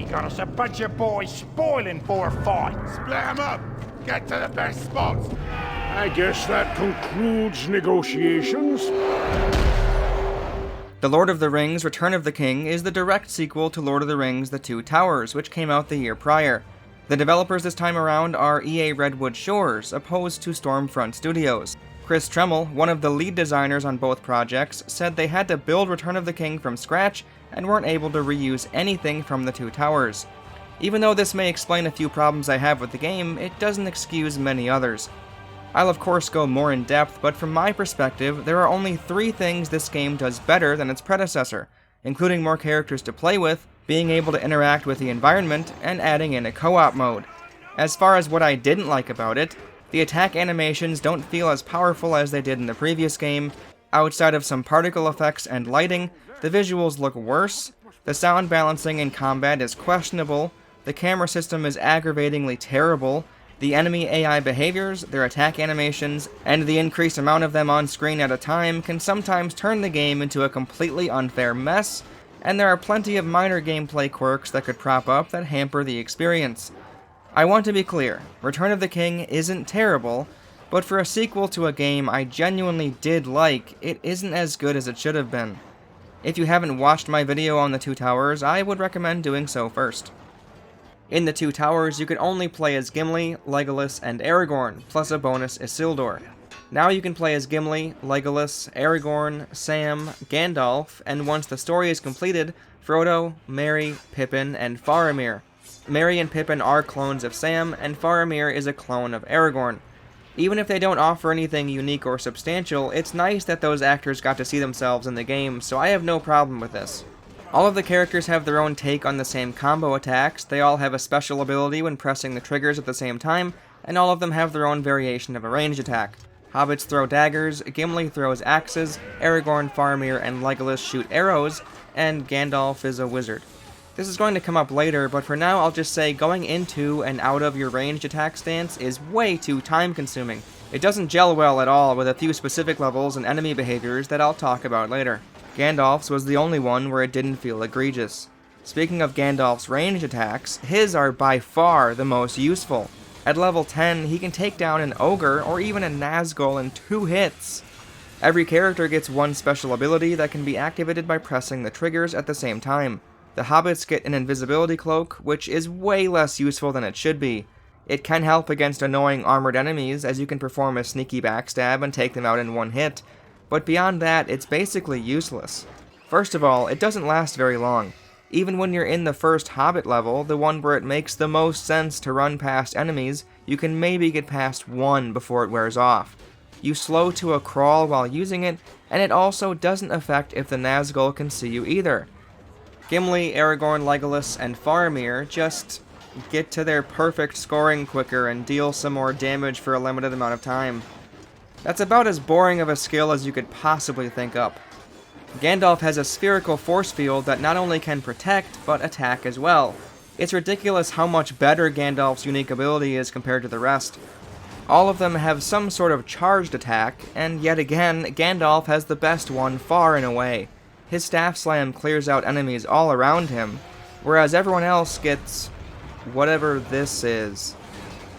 got us a bunch of boys spoiling for a fight. Split 'em up. Get to the best spots. I guess that concludes negotiations. The Lord of the Rings: Return of the King is the direct sequel to Lord of the Rings: The Two Towers, which came out the year prior. The developers this time around are EA Redwood Shores, opposed to Stormfront Studios. Chris Tremmel, one of the lead designers on both projects, said they had to build Return of the King from scratch and weren't able to reuse anything from The Two Towers. Even though this may explain a few problems I have with the game, it doesn't excuse many others. I'll of course go more in depth, but from my perspective, there are only 3 things this game does better than its predecessor, including more characters to play with, being able to interact with the environment, and adding in a co-op mode. As far as what I didn't like about it, the attack animations don't feel as powerful as they did in the previous game. Outside of some particle effects and lighting, the visuals look worse, the sound balancing in combat is questionable, the camera system is aggravatingly terrible, the enemy AI behaviors, their attack animations, and the increased amount of them on screen at a time can sometimes turn the game into a completely unfair mess, and there are plenty of minor gameplay quirks that could prop up that hamper the experience. I want to be clear, Return of the King isn't terrible, but for a sequel to a game I genuinely did like, it isn't as good as it should have been. If you haven't watched my video on The Two Towers, I would recommend doing so first. In The Two Towers, you could only play as Gimli, Legolas, and Aragorn, plus a bonus Isildur. Now you can play as Gimli, Legolas, Aragorn, Sam, Gandalf, and once the story is completed, Frodo, Merry, Pippin, and Faramir. Merry and Pippin are clones of Sam, and Faramir is a clone of Aragorn. Even if they don't offer anything unique or substantial, it's nice that those actors got to see themselves in the game, so I have no problem with this. All of the characters have their own take on the same combo attacks, they all have a special ability when pressing the triggers at the same time, and all of them have their own variation of a ranged attack. Hobbits throw daggers, Gimli throws axes, Aragorn, Faramir, and Legolas shoot arrows, and Gandalf is a wizard. This is going to come up later, but for now I'll just say going into and out of your ranged attack stance is way too time consuming. It doesn't gel well at all with a few specific levels and enemy behaviors that I'll talk about later. Gandalf's was the only one where it didn't feel egregious. Speaking of Gandalf's ranged attacks, his are by far the most useful. At level 10, he can take down an ogre or even a Nazgul in 2 hits. Every character gets one special ability that can be activated by pressing the triggers at the same time. The hobbits get an invisibility cloak, which is way less useful than it should be. It can help against annoying armored enemies, as you can perform a sneaky backstab and take them out in 1 hit, but beyond that, it's basically useless. First of all, it doesn't last very long. Even when you're in the first Hobbit level, the one where it makes the most sense to run past enemies, you can maybe get past 1 before it wears off. You slow to a crawl while using it, and it also doesn't affect if the Nazgul can see you either. Gimli, Aragorn, Legolas, and Faramir just get to their perfect scoring quicker and deal some more damage for a limited amount of time. That's about as boring of a skill as you could possibly think up. Gandalf has a spherical force field that not only can protect, but attack as well. It's ridiculous how much better Gandalf's unique ability is compared to the rest. All of them have some sort of charged attack, and yet again, Gandalf has the best one far and away. His staff slam clears out enemies all around him, whereas everyone else gets whatever this is.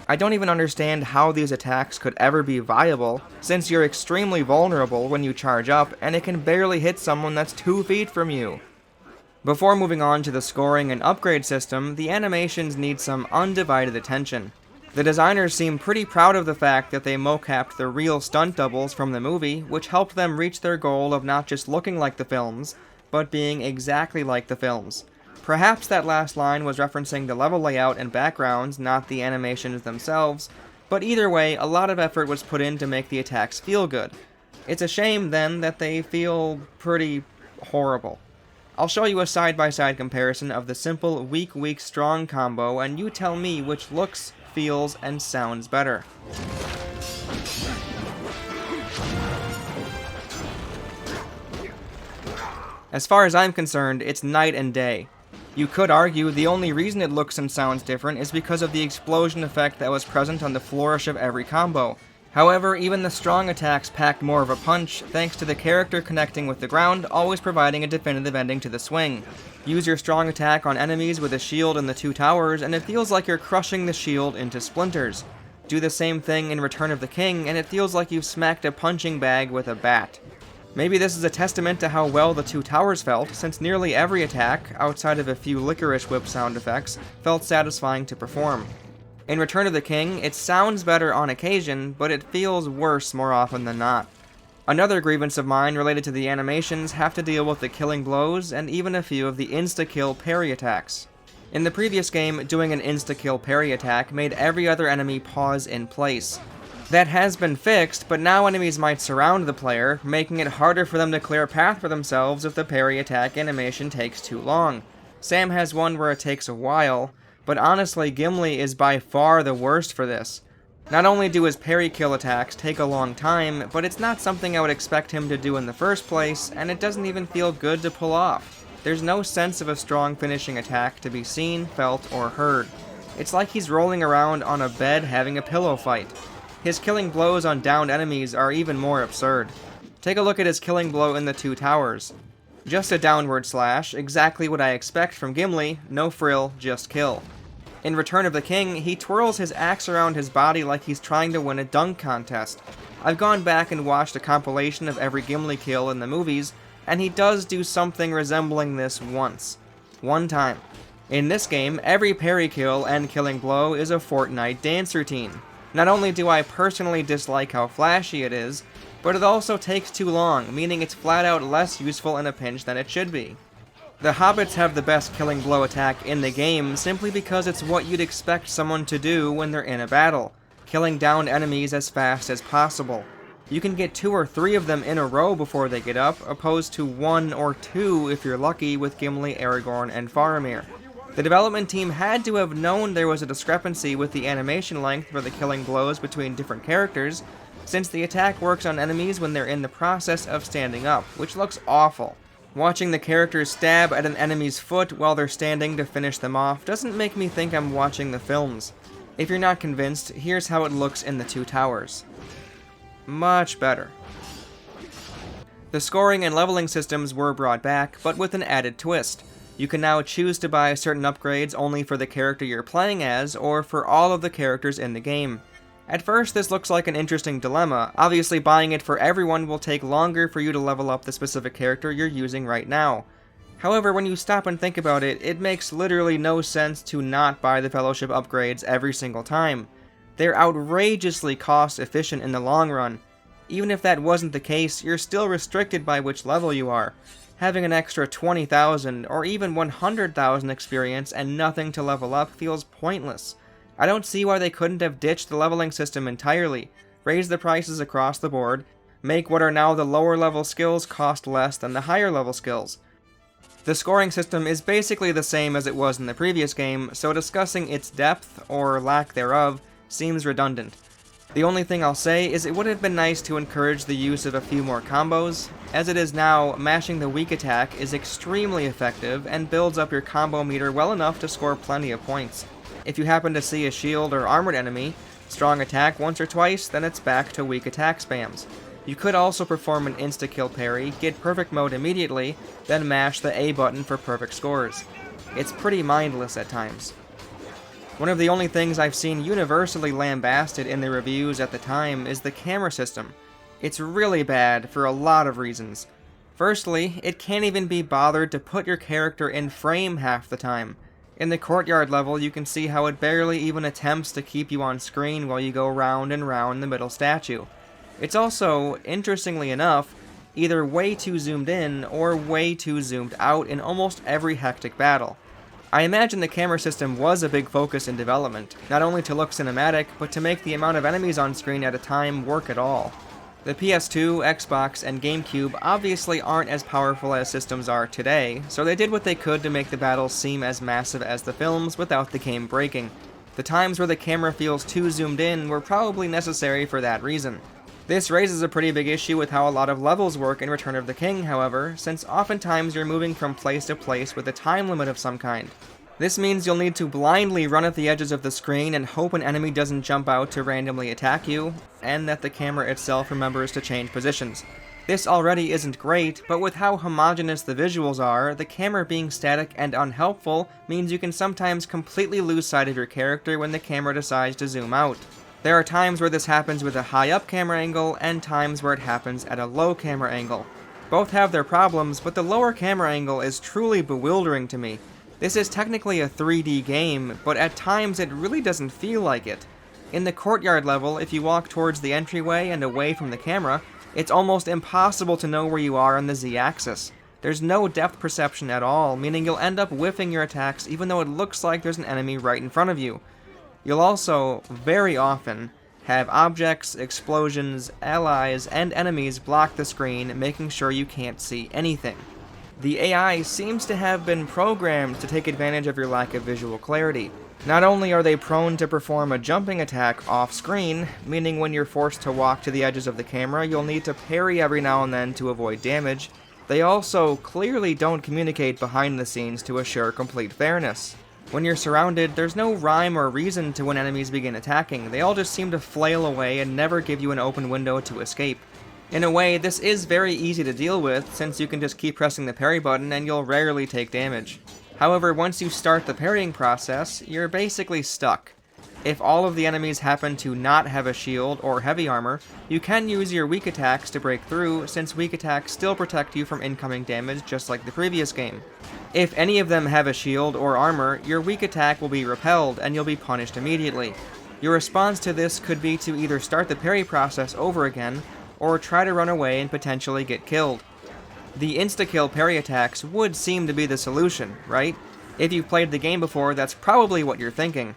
I don't even understand how these attacks could ever be viable, since you're extremely vulnerable when you charge up, and it can barely hit someone that's 2 feet from you. Before moving on to the scoring and upgrade system, the animations need some undivided attention. The designers seem pretty proud of the fact that they mocapped the real stunt doubles from the movie, which helped them reach their goal of not just looking like the films, but being exactly like the films. Perhaps that last line was referencing the level layout and backgrounds, not the animations themselves, but either way, a lot of effort was put in to make the attacks feel good. It's a shame, then, that they feel pretty horrible. I'll show you a side-by-side comparison of the simple weak, strong combo, and you tell me which looks, feels, and sounds better. As far as I'm concerned, it's night and day. You could argue the only reason it looks and sounds different is because of the explosion effect that was present on the flourish of every combo. However, even the strong attacks packed more of a punch, thanks to the character connecting with the ground, always providing a definitive ending to the swing. Use your strong attack on enemies with a shield in the two towers, and it feels like you're crushing the shield into splinters. Do the same thing in Return of the King, and it feels like you've smacked a punching bag with a bat. Maybe this is a testament to how well the two towers felt, since nearly every attack, outside of a few licorice whip sound effects, felt satisfying to perform. In Return of the King, it sounds better on occasion, but it feels worse more often than not. Another grievance of mine related to the animations have to deal with the killing blows and even a few of the insta-kill parry attacks. In the previous game, doing an insta-kill parry attack made every other enemy pause in place. That has been fixed, but now enemies might surround the player, making it harder for them to clear a path for themselves if the parry attack animation takes too long. Sam has one where it takes a while, but honestly Gimli is by far the worst for this. Not only do his parry kill attacks take a long time, but it's not something I would expect him to do in the first place, and it doesn't even feel good to pull off. There's no sense of a strong finishing attack to be seen, felt, or heard. It's like he's rolling around on a bed having a pillow fight. His killing blows on downed enemies are even more absurd. Take a look at his killing blow in the two towers. Just a downward slash, exactly what I expect from Gimli, no frill, just kill. In Return of the King, he twirls his axe around his body like he's trying to win a dunk contest. I've gone back and watched a compilation of every Gimli kill in the movies, and he does do something resembling this once. One time. In this game, every parry kill and killing blow is a Fortnite dance routine. Not only do I personally dislike how flashy it is, but it also takes too long, meaning it's flat out less useful in a pinch than it should be. The hobbits have the best killing blow attack in the game simply because it's what you'd expect someone to do when they're in a battle, killing down enemies as fast as possible. You can get 2 or 3 of them in a row before they get up, opposed to 1 or 2 if you're lucky with Gimli, Aragorn, and Faramir. The development team had to have known there was a discrepancy with the animation length for the killing blows between different characters, since the attack works on enemies when they're in the process of standing up, which looks awful. Watching the characters stab at an enemy's foot while they're standing to finish them off doesn't make me think I'm watching the films. If you're not convinced, here's how it looks in the two towers. Much better. The scoring and leveling systems were brought back, but with an added twist. You can now choose to buy certain upgrades only for the character you're playing as, or for all of the characters in the game. At first, this looks like an interesting dilemma. Obviously, buying it for everyone will take longer for you to level up the specific character you're using right now. However, when you stop and think about it, it makes literally no sense to not buy the Fellowship upgrades every single time. They're outrageously cost efficient in the long run. Even if that wasn't the case, you're still restricted by which level you are. Having an extra 20,000 or even 100,000 experience and nothing to level up feels pointless. I don't see why they couldn't have ditched the leveling system entirely, raise the prices across the board, make what are now the lower level skills cost less than the higher level skills. The scoring system is basically the same as it was in the previous game, so discussing its depth, or lack thereof, seems redundant. The only thing I'll say is it would have been nice to encourage the use of a few more combos. As it is now, mashing the weak attack is extremely effective and builds up your combo meter well enough to score plenty of points. If you happen to see a shield or armored enemy, strong attack once or twice, then it's back to weak attack spams. You could also perform an insta-kill parry, get perfect mode immediately, then mash the A button for perfect scores. It's pretty mindless at times. One of the only things I've seen universally lambasted in the reviews at the time is the camera system. It's really bad for a lot of reasons. Firstly, it can't even be bothered to put your character in frame half the time. In the courtyard level, you can see how it barely even attempts to keep you on screen while you go round and round the middle statue. It's also, interestingly enough, either way too zoomed in or way too zoomed out in almost every hectic battle. I imagine the camera system was a big focus in development, not only to look cinematic, but to make the amount of enemies on screen at a time work at all. The PS2, Xbox, and GameCube obviously aren't as powerful as systems are today, so they did what they could to make the battles seem as massive as the films without the game breaking. The times where the camera feels too zoomed in were probably necessary for that reason. This raises a pretty big issue with how a lot of levels work in Return of the King, however, since oftentimes you're moving from place to place with a time limit of some kind. This means you'll need to blindly run at the edges of the screen and hope an enemy doesn't jump out to randomly attack you, and that the camera itself remembers to change positions. This already isn't great, but with how homogeneous the visuals are, the camera being static and unhelpful means you can sometimes completely lose sight of your character when the camera decides to zoom out. There are times where this happens with a high up camera angle, and times where it happens at a low camera angle. Both have their problems, but the lower camera angle is truly bewildering to me. This is technically a 3D game, but at times it really doesn't feel like it. In the courtyard level, if you walk towards the entryway and away from the camera, it's almost impossible to know where you are on the Z-axis. There's no depth perception at all, meaning you'll end up whiffing your attacks even though it looks like there's an enemy right in front of you. You'll also, very often, have objects, explosions, allies, and enemies block the screen, making sure you can't see anything. The AI seems to have been programmed to take advantage of your lack of visual clarity. Not only are they prone to perform a jumping attack off-screen, meaning when you're forced to walk to the edges of the camera, you'll need to parry every now and then to avoid damage, they also clearly don't communicate behind the scenes to assure complete fairness. When you're surrounded, there's no rhyme or reason to when enemies begin attacking, they all just seem to flail away and never give you an open window to escape. In a way, this is very easy to deal with, since you can just keep pressing the parry button and you'll rarely take damage. However, once you start the parrying process, you're basically stuck. If all of the enemies happen to not have a shield or heavy armor, you can use your weak attacks to break through, since weak attacks still protect you from incoming damage just like the previous game. If any of them have a shield or armor, your weak attack will be repelled and you'll be punished immediately. Your response to this could be to either start the parry process over again, or try to run away and potentially get killed. The insta-kill parry attacks would seem to be the solution, right? If you've played the game before, that's probably what you're thinking.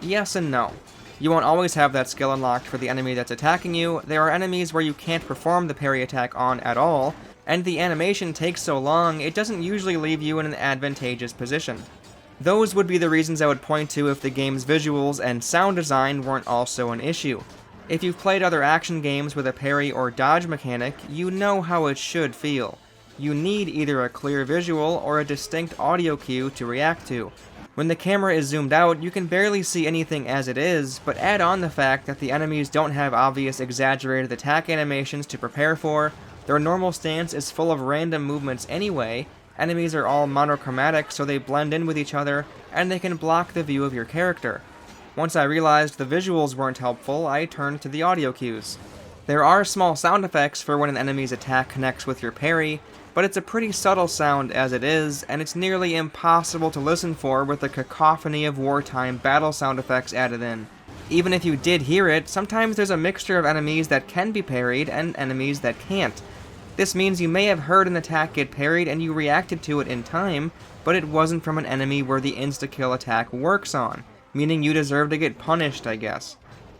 Yes and no. You won't always have that skill unlocked for the enemy that's attacking you. There are enemies where you can't perform the parry attack on at all, and the animation takes so long, it doesn't usually leave you in an advantageous position. Those would be the reasons I would point to if the game's visuals and sound design weren't also an issue. If you've played other action games with a parry or dodge mechanic, you know how it should feel. You need either a clear visual or a distinct audio cue to react to. When the camera is zoomed out, you can barely see anything as it is, but add on the fact that the enemies don't have obvious exaggerated attack animations to prepare for, their normal stance is full of random movements anyway, enemies are all monochromatic so they blend in with each other, and they can block the view of your character. Once I realized the visuals weren't helpful, I turned to the audio cues. There are small sound effects for when an enemy's attack connects with your parry, but it's a pretty subtle sound as it is, and it's nearly impossible to listen for with the cacophony of wartime battle sound effects added in. Even if you did hear it, sometimes there's a mixture of enemies that can be parried and enemies that can't. This means you may have heard an attack get parried and you reacted to it in time, but it wasn't from an enemy where the insta-kill attack works on, meaning you deserve to get punished, I guess.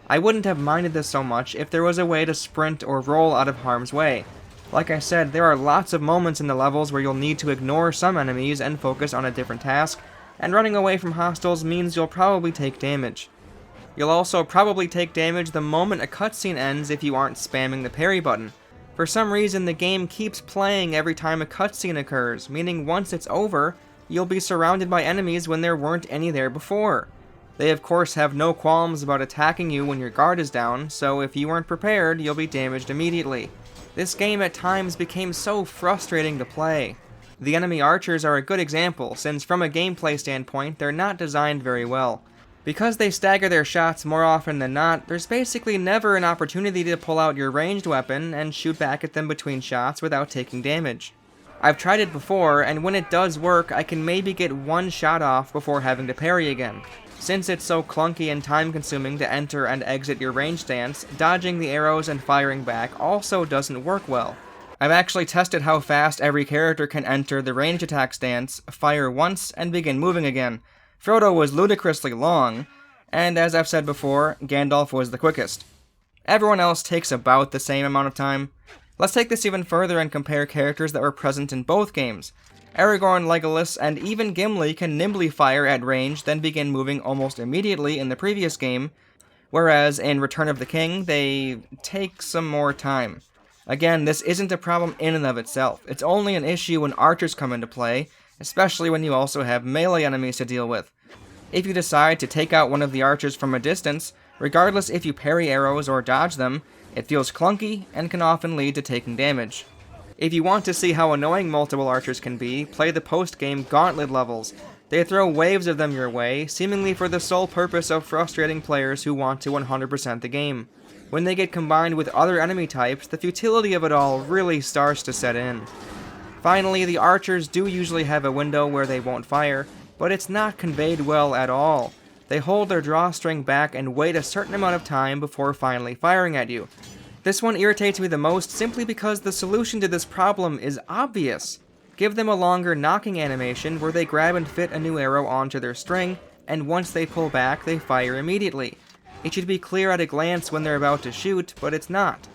I wouldn't have minded this so much if there was a way to sprint or roll out of harm's way. Like I said, there are lots of moments in the levels where you'll need to ignore some enemies and focus on a different task, and running away from hostiles means you'll probably take damage. You'll also probably take damage the moment a cutscene ends if you aren't spamming the parry button. For some reason, the game keeps playing every time a cutscene occurs, meaning once it's over, you'll be surrounded by enemies when there weren't any there before. They of course have no qualms about attacking you when your guard is down, so if you weren't prepared, you'll be damaged immediately. This game at times became so frustrating to play. The enemy archers are a good example, since from a gameplay standpoint, they're not designed very well. Because they stagger their shots more often than not, there's basically never an opportunity to pull out your ranged weapon and shoot back at them between shots without taking damage. I've tried it before, and when it does work, I can maybe get one shot off before having to parry again. Since it's so clunky and time-consuming to enter and exit your range stance, dodging the arrows and firing back also doesn't work well. I've actually tested how fast every character can enter the range attack stance, fire once, and begin moving again. Frodo was ludicrously long, and as I've said before, Gandalf was the quickest. Everyone else takes about the same amount of time. Let's take this even further and compare characters that were present in both games. Aragorn, Legolas, and even Gimli can nimbly fire at range, then begin moving almost immediately in the previous game, whereas in Return of the King, they take some more time. Again, this isn't a problem in and of itself. It's only an issue when archers come into play, especially when you also have melee enemies to deal with. If you decide to take out one of the archers from a distance, Regardless if you parry arrows or dodge them, it feels clunky and can often lead to taking damage. If you want to see how annoying multiple archers can be, play the post-game gauntlet levels. They throw waves of them your way, seemingly for the sole purpose of frustrating players who want to 100% the game. When they get combined with other enemy types, the futility of it all really starts to set in. Finally, the archers do usually have a window where they won't fire, but it's not conveyed well at all. They hold their drawstring back and wait a certain amount of time before finally firing at you. This one irritates me the most simply because the solution to this problem is obvious. Give them a longer knocking animation where they grab and fit a new arrow onto their string, and once they pull back, they fire immediately. It should be clear at a glance when they're about to shoot, but it's not.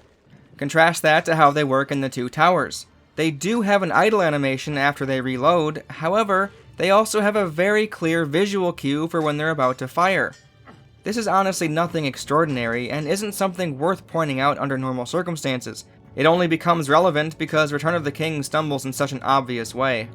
Contrast that to how they work in the two towers. They do have an idle animation after they reload, however, they also have a very clear visual cue for when they're about to fire. This is honestly nothing extraordinary, and isn't something worth pointing out under normal circumstances. It only becomes relevant because Return of the King stumbles in such an obvious way.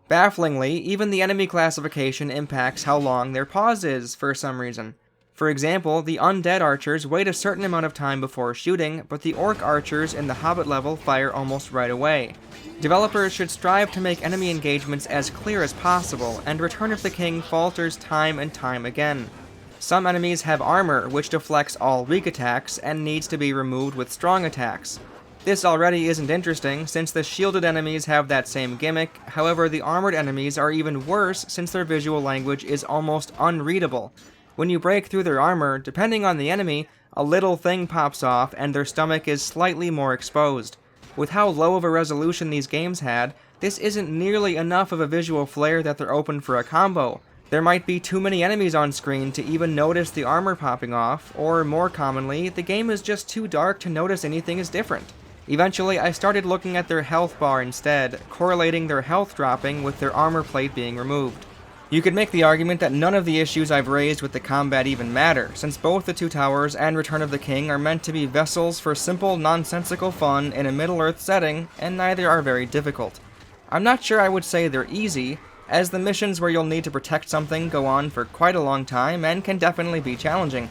Bafflingly, even the enemy classification impacts how long their pause is for some reason. For example, the undead archers wait a certain amount of time before shooting, but the orc archers in the Hobbit level fire almost right away. Developers should strive to make enemy engagements as clear as possible, and Return of the King falters time and time again. Some enemies have armor, which deflects all weak attacks and needs to be removed with strong attacks. This already isn't interesting, since the shielded enemies have that same gimmick, however the armored enemies are even worse since their visual language is almost unreadable. When you break through their armor, depending on the enemy, a little thing pops off and their stomach is slightly more exposed. With how low of a resolution these games had, this isn't nearly enough of a visual flair that they're open for a combo. There might be too many enemies on screen to even notice the armor popping off, or more commonly, the game is just too dark to notice anything is different. Eventually, I started looking at their health bar instead, correlating their health dropping with their armor plate being removed. You could make the argument that none of the issues I've raised with the combat even matter, since both the Two Towers and Return of the King are meant to be vessels for simple, nonsensical fun in a Middle-earth setting, and neither are very difficult. I'm not sure I would say they're easy, as the missions where you'll need to protect something go on for quite a long time and can definitely be challenging.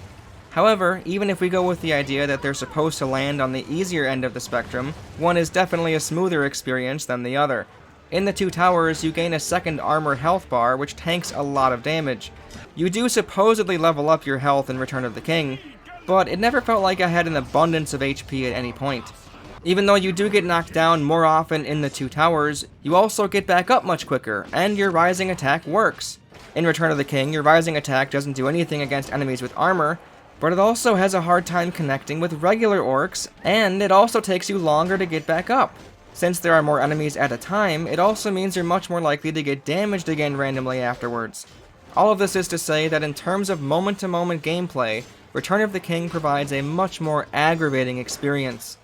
However, even if we go with the idea that they're supposed to land on the easier end of the spectrum, one is definitely a smoother experience than the other. In the Two Towers, you gain a second armor health bar, which tanks a lot of damage. You do supposedly level up your health in Return of the King, but it never felt like I had an abundance of HP at any point. Even though you do get knocked down more often in the Two Towers, you also get back up much quicker, and your rising attack works. In Return of the King, your rising attack doesn't do anything against enemies with armor, but it also has a hard time connecting with regular orcs, and it also takes you longer to get back up. Since there are more enemies at a time, it also means you're much more likely to get damaged again randomly afterwards. All of this is to say that in terms of moment-to-moment gameplay, Return of the King provides a much more aggravating experience.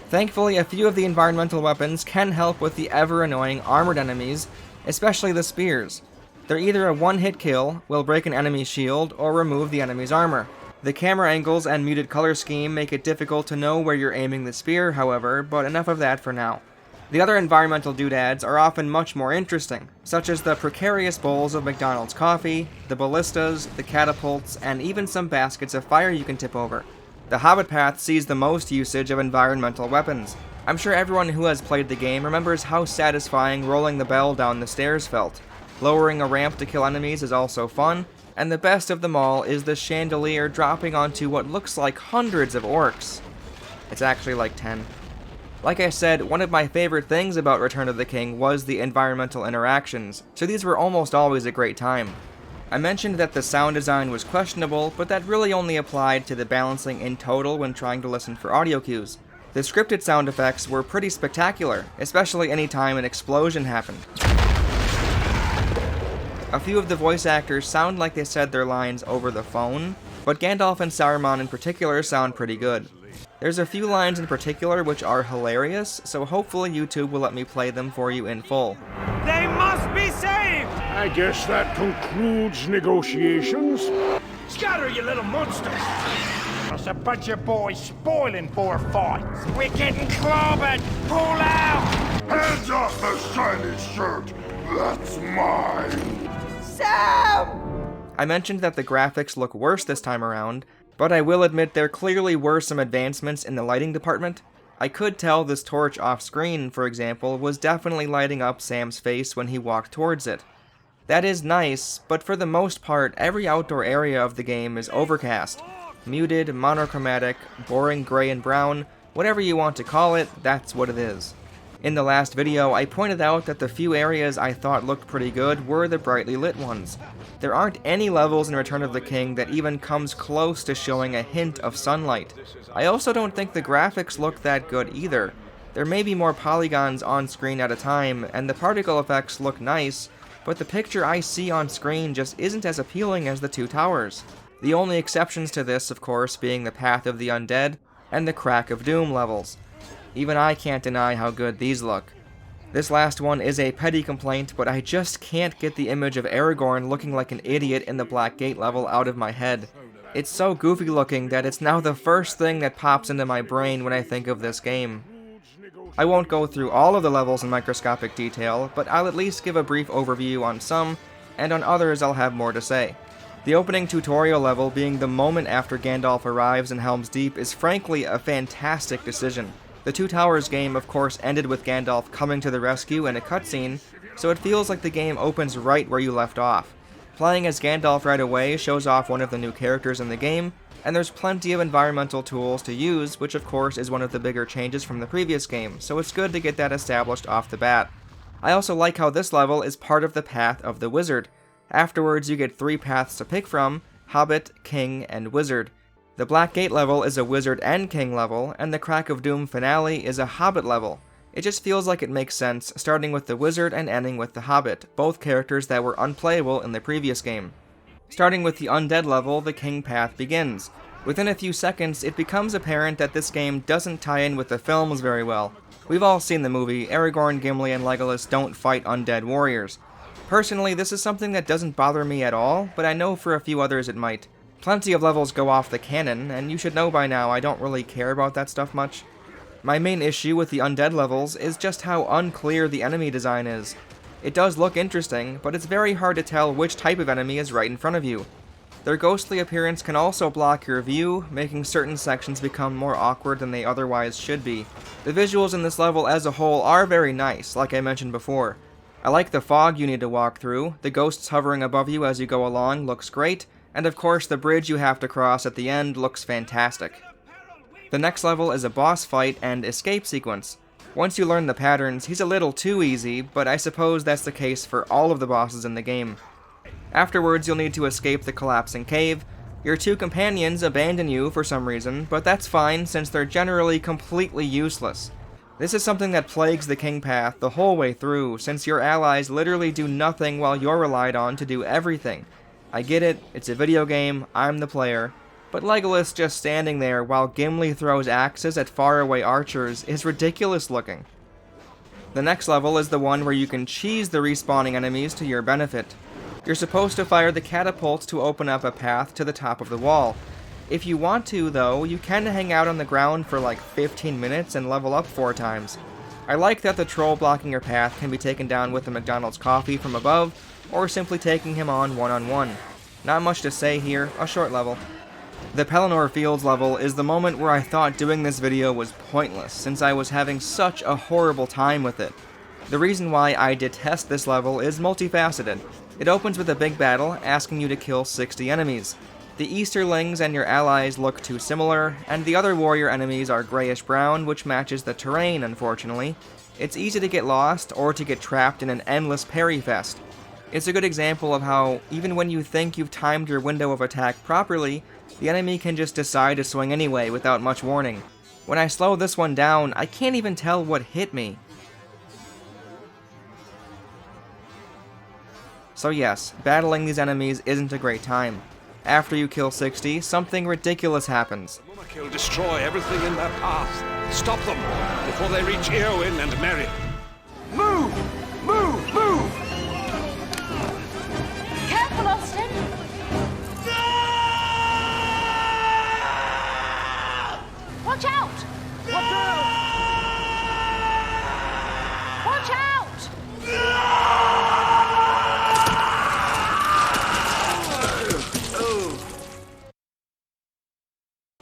Thankfully, a few of the environmental weapons can help with the ever-annoying armored enemies, especially the spears. They're either a one-hit kill, will break an enemy's shield, or remove the enemy's armor. The camera angles and muted color scheme make it difficult to know where you're aiming the spear, however, but enough of that for now. The other environmental doodads are often much more interesting, such as the precarious bowls of McDonald's coffee, the ballistas, the catapults, and even some baskets of fire you can tip over. The Hobbit path sees the most usage of environmental weapons. I'm sure everyone who has played the game remembers how satisfying rolling the bell down the stairs felt. Lowering a ramp to kill enemies is also fun, and the best of them all is the chandelier dropping onto what looks like hundreds of orcs. It's actually like 10. Like I said, one of my favorite things about Return of the King was the environmental interactions, so these were almost always a great time. I mentioned that the sound design was questionable, but that really only applied to the balancing in total when trying to listen for audio cues. The scripted sound effects were pretty spectacular, especially any time an explosion happened. A few of the voice actors sound like they said their lines over the phone, but Gandalf and Saruman in particular sound pretty good. There's a few lines in particular which are hilarious, so hopefully YouTube will let me play them for you in full. They must be saved! I guess that concludes negotiations. Scatter, you little monsters! There's a bunch of boys spoiling for a fight. We're getting clobbered! Pull out! Hands off the shiny shirt! That's mine! Sam! I mentioned that the graphics look worse this time around, But I will admit there clearly were some advancements in the lighting department. I could tell this torch off screen, for example, was definitely lighting up Sam's face when he walked towards it. That is nice, but for the most part, every outdoor area of the game is overcast. Muted, monochromatic, boring gray and brown, whatever you want to call it, that's what it is. In the last video, I pointed out that the few areas I thought looked pretty good were the brightly lit ones. There aren't any levels in Return of the King that even comes close to showing a hint of sunlight. I also don't think the graphics look that good either. There may be more polygons on screen at a time, and the particle effects look nice, but the picture I see on screen just isn't as appealing as the two towers. The only exceptions to this, of course, being the Path of the Undead and the Crack of Doom levels. Even I can't deny how good these look. This last one is a petty complaint, but I just can't get the image of Aragorn looking like an idiot in the Black Gate level out of my head. It's so goofy looking that it's now the first thing that pops into my brain when I think of this game. I won't go through all of the levels in microscopic detail, but I'll at least give a brief overview on some, and on others I'll have more to say. The opening tutorial level, being the moment after Gandalf arrives in Helm's Deep, is frankly a fantastic decision. The Two Towers game, of course, ended with Gandalf coming to the rescue in a cutscene, so it feels like the game opens right where you left off. Playing as Gandalf right away shows off one of the new characters in the game, and there's plenty of environmental tools to use, which of course is one of the bigger changes from the previous game, so it's good to get that established off the bat. I also like how this level is part of the Path of the Wizard. Afterwards, you get 3 paths to pick from: Hobbit, King, and Wizard. The Black Gate level is a Wizard and King level, and the Crack of Doom finale is a Hobbit level. It just feels like it makes sense, starting with the Wizard and ending with the Hobbit, both characters that were unplayable in the previous game. Starting with the Undead level, the King path begins. Within a few seconds, it becomes apparent that this game doesn't tie in with the films very well. We've all seen the movie. Aragorn, Gimli, and Legolas don't fight undead warriors. Personally, this is something that doesn't bother me at all, but I know for a few others it might. Plenty of levels go off the canon, and you should know by now I don't really care about that stuff much. My main issue with the undead levels is just how unclear the enemy design is. It does look interesting, but it's very hard to tell which type of enemy is right in front of you. Their ghostly appearance can also block your view, making certain sections become more awkward than they otherwise should be. The visuals in this level as a whole are very nice, like I mentioned before. I like the fog you need to walk through, the ghosts hovering above you as you go along looks great, and of course the bridge you have to cross at the end looks fantastic. The next level is a boss fight and escape sequence. Once you learn the patterns, he's a little too easy, but I suppose that's the case for all of the bosses in the game. Afterwards, you'll need to escape the collapsing cave. Your 2 companions abandon you for some reason, but that's fine since they're generally completely useless. This is something that plagues the King path the whole way through, since your allies literally do nothing while you're relied on to do everything. I get it, it's a video game, I'm the player, but Legolas just standing there while Gimli throws axes at faraway archers is ridiculous looking. The next level is the one where you can cheese the respawning enemies to your benefit. You're supposed to fire the catapult to open up a path to the top of the wall. If you want to, though, you can hang out on the ground for like 15 minutes and level up 4 times. I like that the troll blocking your path can be taken down with a McDonald's coffee from above, or simply taking him on one-on-one. Not much to say here, a short level. The Pelennor Fields level is the moment where I thought doing this video was pointless, since I was having such a horrible time with it. The reason why I detest this level is multifaceted. It opens with a big battle, asking you to kill 60 enemies. The Easterlings and your allies look too similar, and the other warrior enemies are grayish-brown, which matches the terrain, unfortunately. It's easy to get lost, or to get trapped in an endless parry fest. It's a good example of how, even when you think you've timed your window of attack properly, the enemy can just decide to swing anyway without much warning. When I slow this one down, I can't even tell what hit me. So yes, battling these enemies isn't a great time. After you kill 60, something ridiculous happens. Will destroy everything in their path. Stop them before they reach Eowyn and Merry. Move! Move! Move! Careful, Austin! Watch out! Watch out!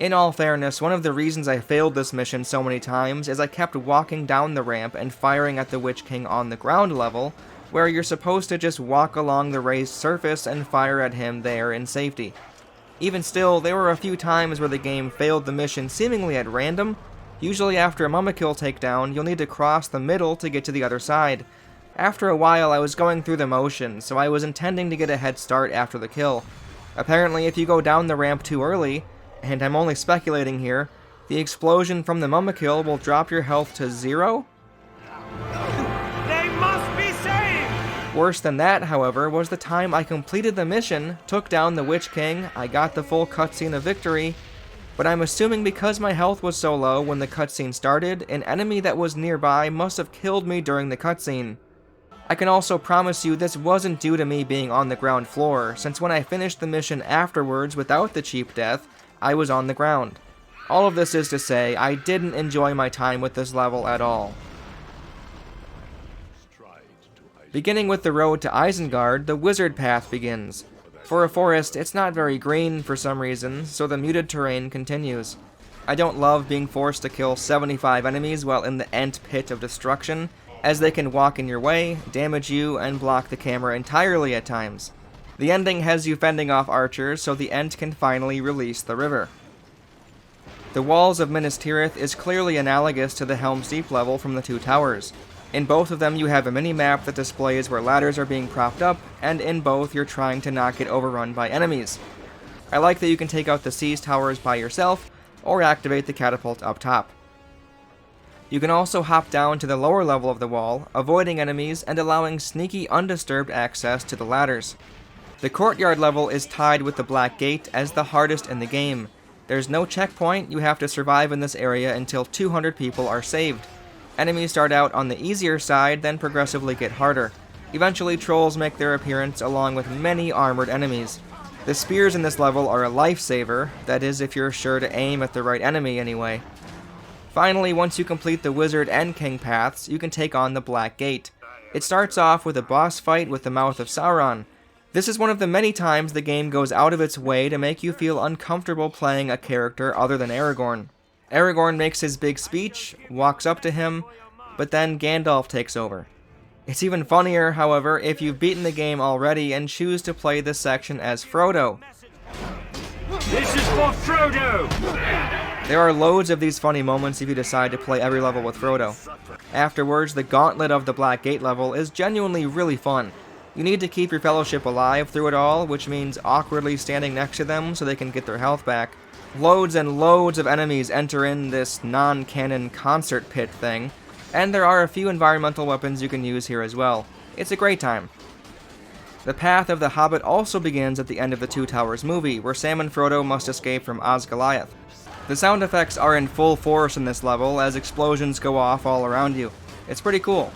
In all fairness, one of the reasons I failed this mission so many times is I kept walking down the ramp and firing at the Witch King on the ground level, where you're supposed to just walk along the raised surface and fire at him there in safety. Even still, there were a few times where the game failed the mission seemingly at random. Usually after a Mummikill takedown, you'll need to cross the middle to get to the other side. After a while, I was going through the motions, so I was intending to get a head start after the kill. Apparently, if you go down the ramp too early, and I'm only speculating here, the explosion from the Mummikill will drop your health to 0? They must be saved! Worse than that, however, was the time I completed the mission, took down the Witch King, I got the full cutscene of victory, but I'm assuming because my health was so low when the cutscene started, an enemy that was nearby must have killed me during the cutscene. I can also promise you this wasn't due to me being on the ground floor, since when I finished the mission afterwards without the cheap death, I was on the ground. All of this is to say, I didn't enjoy my time with this level at all. Beginning with the road to Isengard, the wizard path begins. For a forest, it's not very green for some reason, so the muted terrain continues. I don't love being forced to kill 75 enemies while in the Ent Pit of Destruction, as they can walk in your way, damage you, and block the camera entirely at times. The ending has you fending off archers so the Ent can finally release the river. The walls of Minas Tirith is clearly analogous to the Helm's Deep level from the Two Towers. In both of them you have a mini-map that displays where ladders are being propped up, and in both you're trying to not get overrun by enemies. I like that you can take out the siege towers by yourself, or activate the catapult up top. You can also hop down to the lower level of the wall, avoiding enemies and allowing sneaky undisturbed access to the ladders. The courtyard level is tied with the Black Gate as the hardest in the game. There's no checkpoint, you have to survive in this area until 200 people are saved. Enemies start out on the easier side, then progressively get harder. Eventually trolls make their appearance along with many armored enemies. The spears in this level are a lifesaver, that is if you're sure to aim at the right enemy anyway. Finally, once you complete the Wizard and King paths, you can take on the Black Gate. It starts off with a boss fight with the Mouth of Sauron. This is one of the many times the game goes out of its way to make you feel uncomfortable playing a character other than Aragorn. Aragorn makes his big speech, walks up to him, but then Gandalf takes over. It's even funnier, however, if you've beaten the game already and choose to play this section as Frodo. This is for Frodo! There are loads of these funny moments if you decide to play every level with Frodo. Afterwards, the Gauntlet of the Black Gate level is genuinely really fun. You need to keep your fellowship alive through it all, which means awkwardly standing next to them so they can get their health back. Loads and loads of enemies enter in this non-canon concert pit thing, and there are a few environmental weapons you can use here as well. It's a great time. The path of the Hobbit also begins at the end of the Two Towers movie, where Sam and Frodo must escape from Osgiliath. The sound effects are in full force in this level as explosions go off all around you. It's pretty cool.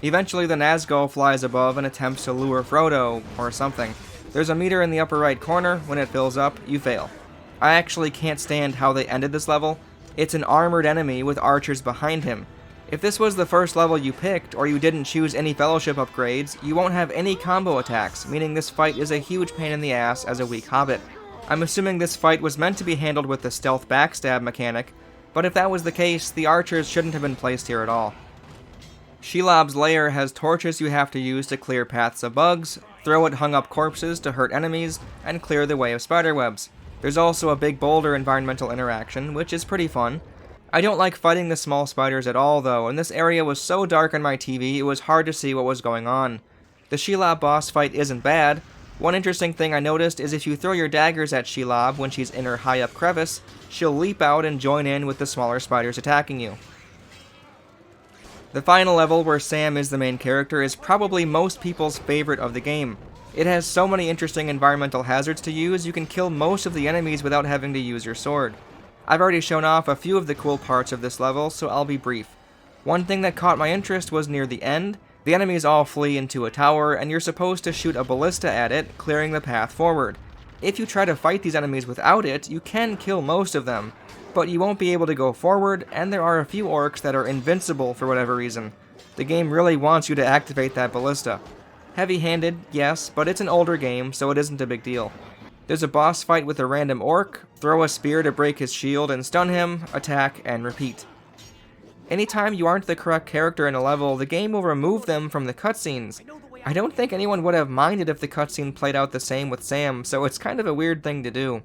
Eventually the Nazgul flies above and attempts to lure Frodo, or something. There's a meter in the upper right corner. When it fills up, you fail. I actually can't stand how they ended this level. It's an armored enemy with archers behind him. If this was the first level you picked, or you didn't choose any fellowship upgrades, you won't have any combo attacks, meaning this fight is a huge pain in the ass as a weak hobbit. I'm assuming this fight was meant to be handled with the stealth backstab mechanic, but if that was the case, the archers shouldn't have been placed here at all. Shelob's lair has torches you have to use to clear paths of bugs, throw at hung up corpses to hurt enemies, and clear the way of spiderwebs. There's also a big boulder environmental interaction, which is pretty fun. I don't like fighting the small spiders at all though, and this area was so dark on my TV it was hard to see what was going on. The Shelob boss fight isn't bad. One interesting thing I noticed is if you throw your daggers at Shelob when she's in her high up crevice, she'll leap out and join in with the smaller spiders attacking you. The final level, where Sam is the main character, is probably most people's favorite of the game. It has so many interesting environmental hazards to use, you can kill most of the enemies without having to use your sword. I've already shown off a few of the cool parts of this level, so I'll be brief. One thing that caught my interest was near the end. The enemies all flee into a tower, and you're supposed to shoot a ballista at it, clearing the path forward. If you try to fight these enemies without it, you can kill most of them, but you won't be able to go forward, and there are a few orcs that are invincible for whatever reason. The game really wants you to activate that ballista. Heavy-handed, yes, but it's an older game, so it isn't a big deal. There's a boss fight with a random orc, throw a spear to break his shield and stun him, attack, and repeat. Anytime you aren't the correct character in a level, the game will remove them from the cutscenes. I don't think anyone would have minded if the cutscene played out the same with Sam, so it's kind of a weird thing to do.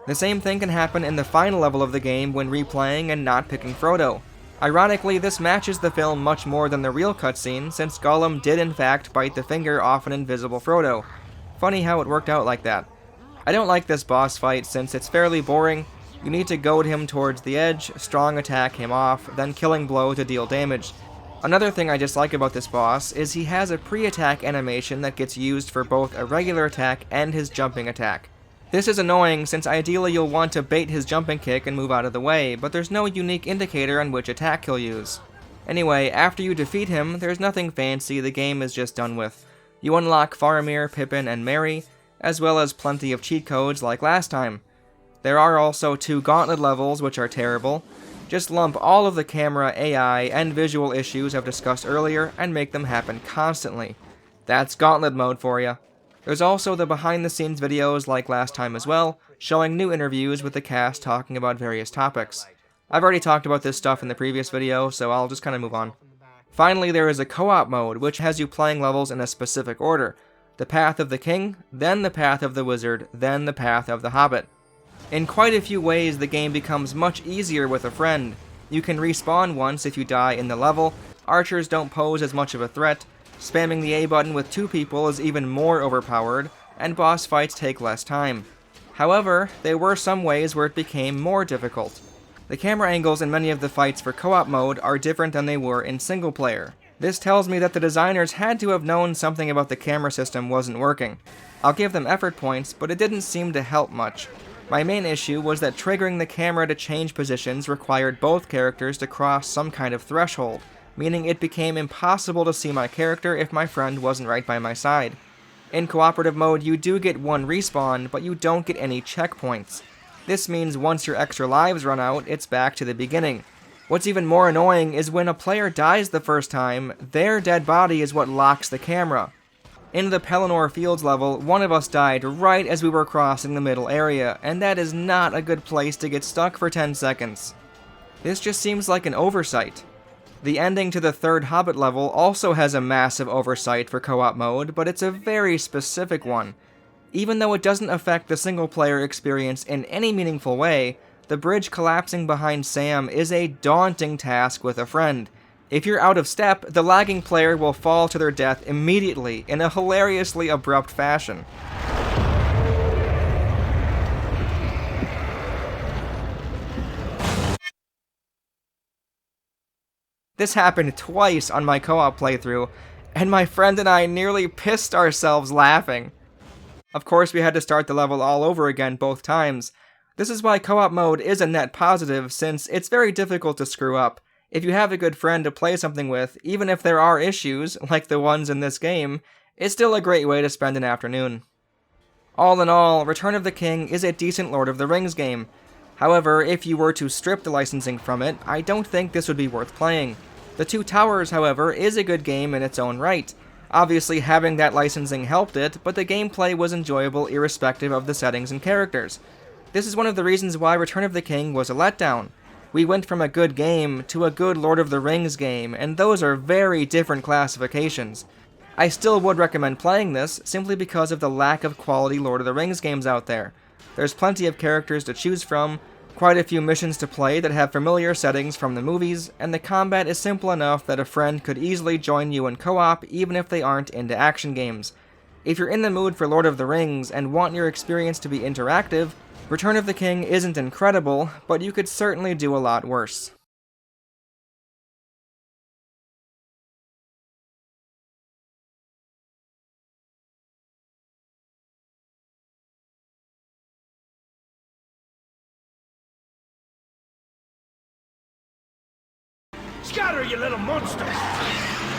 The same thing can happen in the final level of the game when replaying and not picking Frodo. Ironically, this matches the film much more than the real cutscene, since Gollum did in fact bite the finger off an invisible Frodo. Funny how it worked out like that. I don't like this boss fight since it's fairly boring. You need to goad him towards the edge, strong attack him off, then killing blow to deal damage. Another thing I dislike about this boss is he has a pre-attack animation that gets used for both a regular attack and his jumping attack. This is annoying since ideally you'll want to bait his jumping kick and move out of the way, but there's no unique indicator on which attack he'll use. Anyway, after you defeat him, there's nothing fancy, the game is just done with. You unlock Faramir, Pippin, and Merry, as well as plenty of cheat codes like last time. There are also 2 gauntlet levels, which are terrible. Just lump all of the camera, AI, and visual issues I've discussed earlier and make them happen constantly. That's gauntlet mode for ya. There's also the behind-the-scenes videos like last time as well, showing new interviews with the cast talking about various topics. I've already talked about this stuff in the previous video, so I'll just kind of move on. Finally, there is a co-op mode, which has you playing levels in a specific order. The Path of the King, then the Path of the Wizard, then the Path of the Hobbit. In quite a few ways, the game becomes much easier with a friend. You can respawn once if you die in the level, archers don't pose as much of a threat, spamming the A button with 2 people is even more overpowered, and boss fights take less time. However, there were some ways where it became more difficult. The camera angles in many of the fights for co-op mode are different than they were in single player. This tells me that the designers had to have known something about the camera system wasn't working. I'll give them effort points, but it didn't seem to help much. My main issue was that triggering the camera to change positions required both characters to cross some kind of threshold, meaning it became impossible to see my character if my friend wasn't right by my side. In cooperative mode, you do get 1 respawn, but you don't get any checkpoints. This means once your extra lives run out, it's back to the beginning. What's even more annoying is when a player dies the first time, their dead body is what locks the camera. In the Pelennor Fields level, one of us died right as we were crossing the middle area, and that is not a good place to get stuck for 10 seconds. This just seems like an oversight. The ending to the 3rd Hobbit level also has a massive oversight for co-op mode, but it's a very specific one. Even though it doesn't affect the single-player experience in any meaningful way, the bridge collapsing behind Sam is a daunting task with a friend. If you're out of step, the lagging player will fall to their death immediately in a hilariously abrupt fashion. This happened twice on my co-op playthrough, and my friend and I nearly pissed ourselves laughing. Of course, we had to start the level all over again both times. This is why co-op mode is a net positive, since it's very difficult to screw up. If you have a good friend to play something with, even if there are issues, like the ones in this game, it's still a great way to spend an afternoon. All in all, Return of the King is a decent Lord of the Rings game. However, if you were to strip the licensing from it, I don't think this would be worth playing. The Two Towers, however, is a good game in its own right. Obviously, having that licensing helped it, but the gameplay was enjoyable irrespective of the settings and characters. This is one of the reasons why Return of the King was a letdown. We went from a good game to a good Lord of the Rings game, and those are very different classifications. I still would recommend playing this, simply because of the lack of quality Lord of the Rings games out there. There's plenty of characters to choose from, quite a few missions to play that have familiar settings from the movies, and the combat is simple enough that a friend could easily join you in co-op even if they aren't into action games. If you're in the mood for Lord of the Rings and want your experience to be interactive, Return of the King isn't incredible, but you could certainly do a lot worse. Scatter, you little monsters!